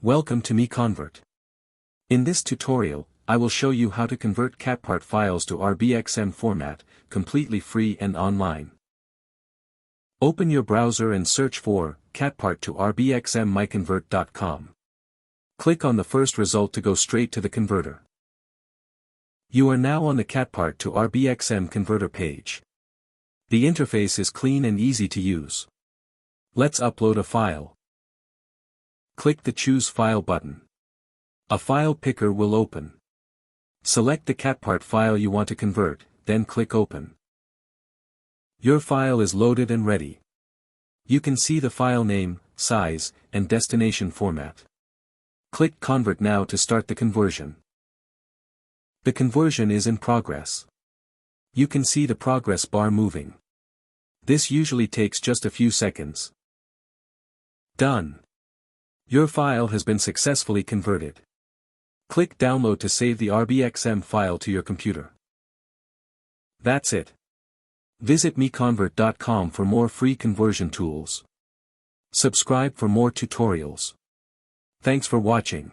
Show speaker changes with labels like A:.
A: Welcome to MiConvert. In this tutorial, I will show you how to convert CATPART files to RBXM format, completely free and online. Open your browser and search for CATPART to RBXM MiConvert.com. Click on the first result to go straight to the converter. You are now on the CATPART to RBXM converter page. The interface is clean and easy to use. Let's upload a file. Click the Choose File button. A file picker will open. Select the CATPART file you want to convert, then click Open. Your file is loaded and ready. You can see the file name, size, and destination format. Click Convert now to start the conversion. The conversion is in progress. You can see the progress bar moving. This usually takes just a few seconds. Done. Your file has been successfully converted. Click Download to save the RBXM file to your computer. That's it. Visit MiConvert.com for more free conversion tools. Subscribe for more tutorials. Thanks for watching.